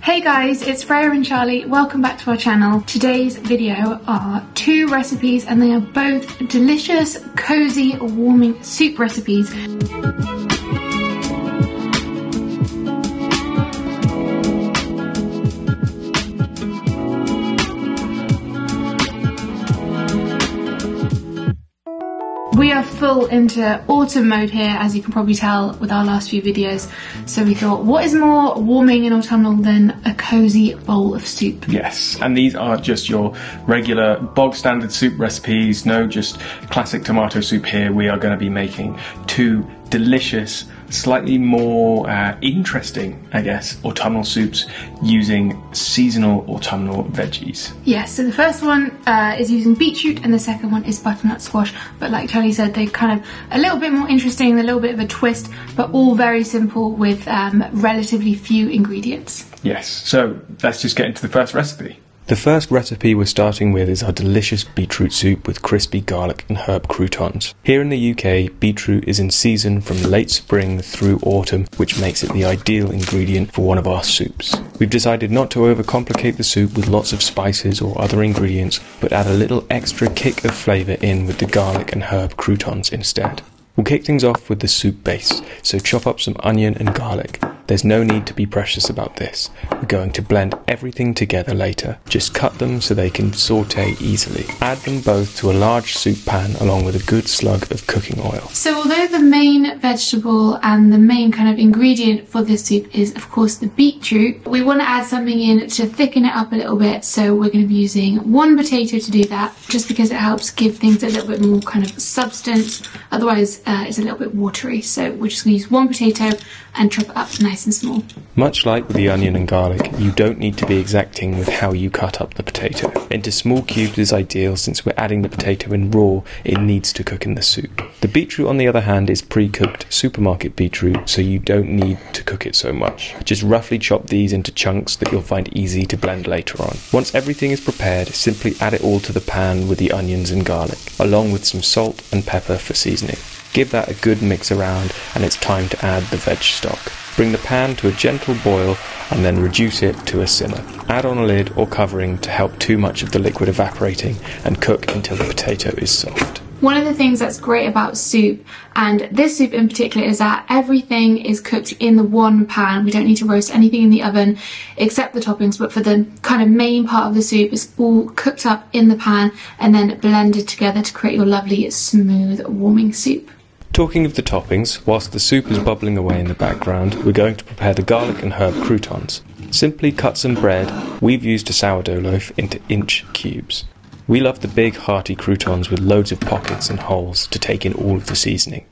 Hey guys, it's Freya and Charlie. Welcome back to our channel. Today's video are two recipes and they are both delicious, cozy, warming soup recipes. We are full into autumn mode here, as you can probably tell with our last few videos. So we thought, what is more warming and autumnal than a cozy bowl of soup? Yes, and these are just your regular bog standard soup recipes, no just classic tomato soup here. We are going to be making two delicious, slightly more interesting, I guess, autumnal soups using seasonal autumnal veggies. Yes, so the first one is using beetroot and the second one is butternut squash. But like Charlie said, they're kind of a little bit more interesting, a little bit of a twist, but all very simple with relatively few ingredients. Yes, so let's just get into the first recipe. The first recipe we're starting with is our delicious beetroot soup with crispy garlic and herb croutons. Here in the UK, beetroot is in season from late spring through autumn, which makes it the ideal ingredient for one of our soups. We've decided not to overcomplicate the soup with lots of spices or other ingredients, but add a little extra kick of flavour in with the garlic and herb croutons instead. We'll kick things off with the soup base, so chop up some onion and garlic. There's no need to be precious about this. We're going to blend everything together later. Just cut them so they can saute easily. Add them both to a large soup pan along with a good slug of cooking oil. So although the main vegetable and the main kind of ingredient for this soup is of course the beetroot, we want to add something in to thicken it up a little bit, so we're going to be using one potato to do that, just because it helps give things a little bit more kind of substance. Otherwise it's a little bit watery, so we're just going to use one potato and chop it up nice and small. Much like with the onion and garlic, you don't need to be exacting with how you cut up the potato. Into small cubes is ideal, since we're adding the potato in raw, it needs to cook in the soup. The beetroot on the other hand is pre-cooked supermarket beetroot, so you don't need to cook it so much. Just roughly chop these into chunks that you'll find easy to blend later on. Once everything is prepared, simply add it all to the pan with the onions and garlic, along with some salt and pepper for seasoning. Give that a good mix around and it's time to add the veg stock. Bring the pan to a gentle boil and then reduce it to a simmer. Add on a lid or covering to help too much of the liquid evaporating and cook until the potato is soft. One of the things that's great about soup, and this soup in particular, is that everything is cooked in the one pan. We don't need to roast anything in the oven except the toppings, but for the kind of main part of the soup, it's all cooked up in the pan and then blended together to create your lovely, smooth, warming soup. Talking of the toppings, whilst the soup is bubbling away in the background, we're going to prepare the garlic and herb croutons. Simply cut some bread, we've used a sourdough loaf, into inch cubes. We love the big hearty croutons with loads of pockets and holes to take in all of the seasoning.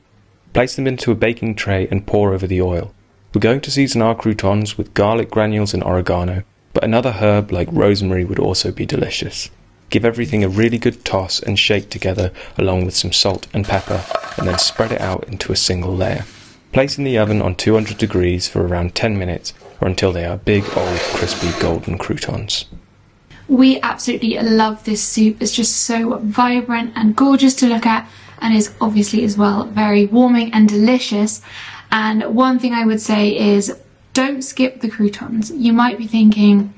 Place them into a baking tray and pour over the oil. We're going to season our croutons with garlic granules and oregano, but another herb like rosemary would also be delicious. Give everything a really good toss and shake together along with some salt and pepper, and then spread it out into a single layer. Place in the oven on 200 degrees for around 10 minutes or until they are big, old, crispy golden croutons. We absolutely love this soup. It's just so vibrant and gorgeous to look at, and is obviously as well very warming and delicious. And one thing I would say is don't skip the croutons. You might be thinking,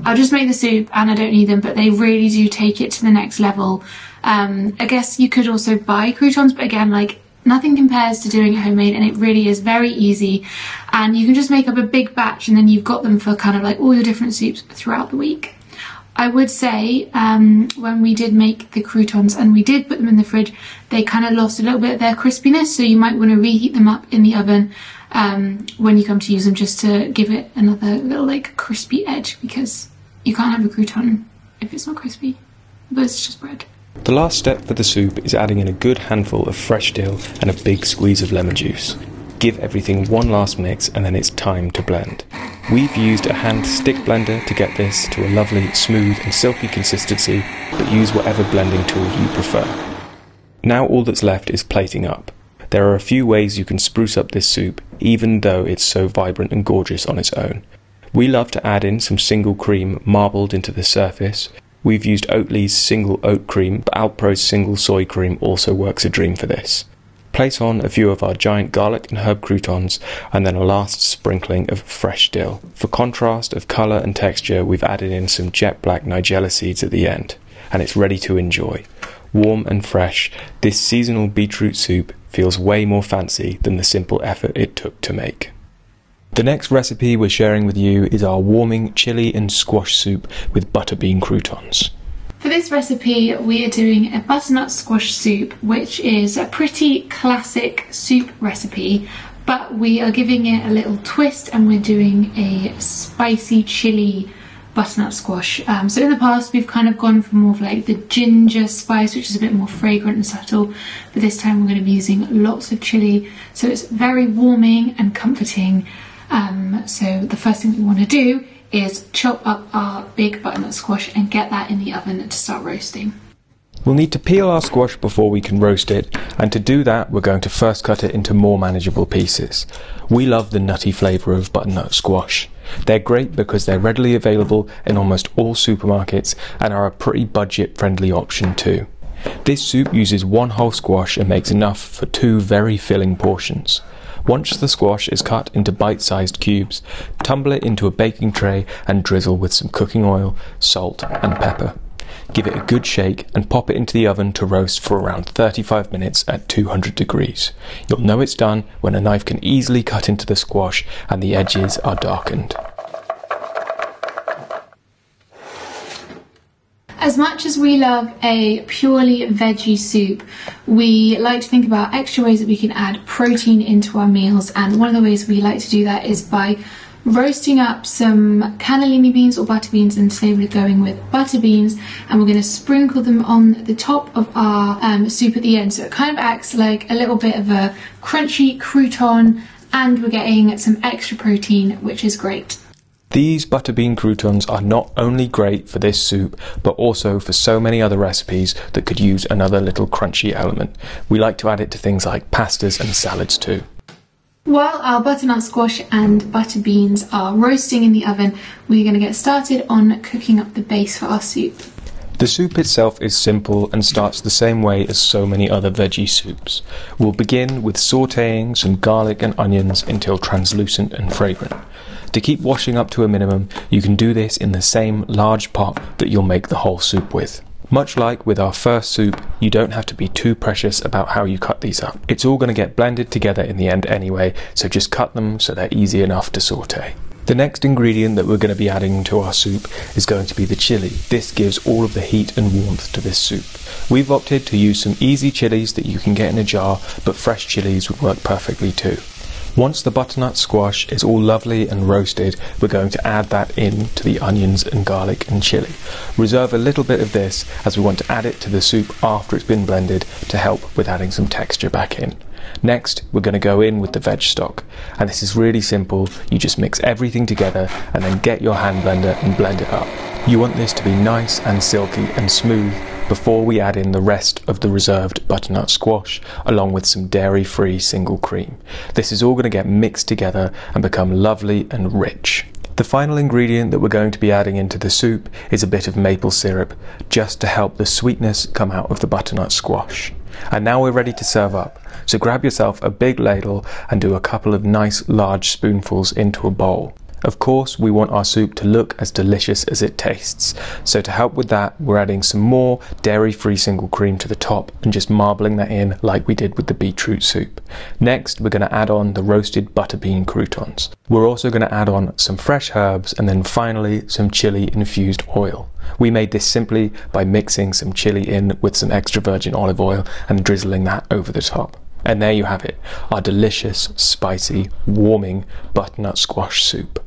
I'll just make the soup and I don't need them, but they really do take it to the next level. I guess you could also buy croutons, but again, like, nothing compares to doing it homemade, and it really is very easy. And you can just make up a big batch and then you've got them for kind of like all your different soups throughout the week. I would say when we did make the croutons and we did put them in the fridge, they kind of lost a little bit of their crispiness, so you might want to reheat them up in the oven when you come to use them, just to give it another little like crispy edge, because you can't have a crouton if it's not crispy, but it's just bread. The last step for the soup is adding in a good handful of fresh dill and a big squeeze of lemon juice. Give everything one last mix and then it's time to blend. We've used a hand stick blender to get this to a lovely, smooth and silky consistency, but use whatever blending tool you prefer. Now all that's left is plating up. There are a few ways you can spruce up this soup, even though it's so vibrant and gorgeous on its own. We love to add in some single cream marbled into the surface. We've used Oatly's single oat cream, but Alpro's single soy cream also works a dream for this. Place on a few of our giant garlic and herb croutons, and then a last sprinkling of fresh dill. For contrast of colour and texture, we've added in some jet black nigella seeds at the end, and it's ready to enjoy. Warm and fresh, this seasonal beetroot soup feels way more fancy than the simple effort it took to make. The next recipe we're sharing with you is our warming chili and squash soup with butterbean croutons. For this recipe, we are doing a butternut squash soup, which is a pretty classic soup recipe, but we are giving it a little twist and we're doing a spicy chili butternut squash. So in the past we've kind of gone for more of like the ginger spice, which is a bit more fragrant and subtle, but this time we're going to be using lots of chili, so it's very warming and comforting. So the first thing we want to do is chop up our big butternut squash and get that in the oven to start roasting. We'll need to peel our squash before we can roast it, and to do that we're going to first cut it into more manageable pieces. We love the nutty flavour of butternut squash. They're great because they're readily available in almost all supermarkets and are a pretty budget friendly option too. This soup uses one whole squash and makes enough for 2 very filling portions. Once the squash is cut into bite-sized cubes, tumble it into a baking tray and drizzle with some cooking oil, salt and pepper. Give it a good shake and pop it into the oven to roast for around 35 minutes at 200 degrees. You'll know it's done when a knife can easily cut into the squash and the edges are darkened. As much as we love a purely veggie soup, we like to think about extra ways that we can add protein into our meals, and one of the ways we like to do that is by roasting up some cannellini beans or butter beans, and today we're going with butter beans, and we're going to sprinkle them on the top of our soup at the end, so it kind of acts like a little bit of a crunchy crouton, and we're getting some extra protein, which is great. These butterbean croutons are not only great for this soup, but also for so many other recipes that could use another little crunchy element. We like to add it to things like pastas and salads too. While our butternut squash and butter beans are roasting in the oven, we're going to get started on cooking up the base for our soup. The soup itself is simple and starts the same way as so many other veggie soups. We'll begin with sautéing some garlic and onions until translucent and fragrant. To keep washing up to a minimum, you can do this in the same large pot that you'll make the whole soup with. Much like with our first soup, you don't have to be too precious about how you cut these up. It's all going to get blended together in the end anyway, so just cut them so they're easy enough to sauté. The next ingredient that we're going to be adding to our soup is going to be the chili. This gives all of the heat and warmth to this soup. We've opted to use some easy chilies that you can get in a jar, but fresh chilies would work perfectly too. Once the butternut squash is all lovely and roasted, we're going to add that in to the onions and garlic and chili. Reserve a little bit of this as we want to add it to the soup after it's been blended to help with adding some texture back in. Next, we're going to go in with the veg stock, and this is really simple. You just mix everything together and then get your hand blender and blend it up. You want this to be nice and silky and smooth before we add in the rest of the reserved butternut squash along with some dairy-free single cream. This is all going to get mixed together and become lovely and rich. The final ingredient that we're going to be adding into the soup is a bit of maple syrup, just to help the sweetness come out of the butternut squash. And now we're ready to serve up, so grab yourself a big ladle and do a couple of nice large spoonfuls into a bowl. Of course, we want our soup to look as delicious as it tastes, so to help with that, we're adding some more dairy-free single cream to the top and just marbling that in like we did with the beetroot soup. Next, we're going to add on the roasted butterbean croutons. We're also going to add on some fresh herbs and then finally some chili-infused oil. We made this simply by mixing some chili in with some extra virgin olive oil and drizzling that over the top. And there you have it, our delicious, spicy, warming butternut squash soup.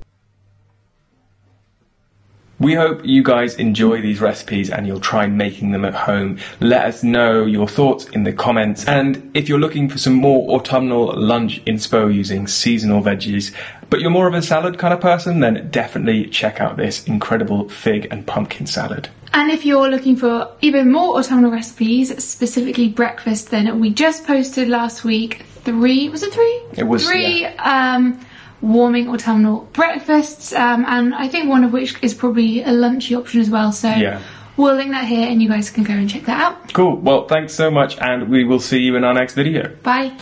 We hope you guys enjoy these recipes and you'll try making them at home. Let us know your thoughts in the comments, and if you're looking for some more autumnal lunch inspo using seasonal veggies, but you're more of a salad kind of person, then definitely check out this incredible fig and pumpkin salad. And if you're looking for even more autumnal recipes, specifically breakfast, then we just posted last week three warming autumnal breakfasts, and I think one of which is probably a lunchy option as well, so yeah. We'll link that here and you guys can go and check that out. Cool. Well, thanks so much, and we will see you in our next video. Bye.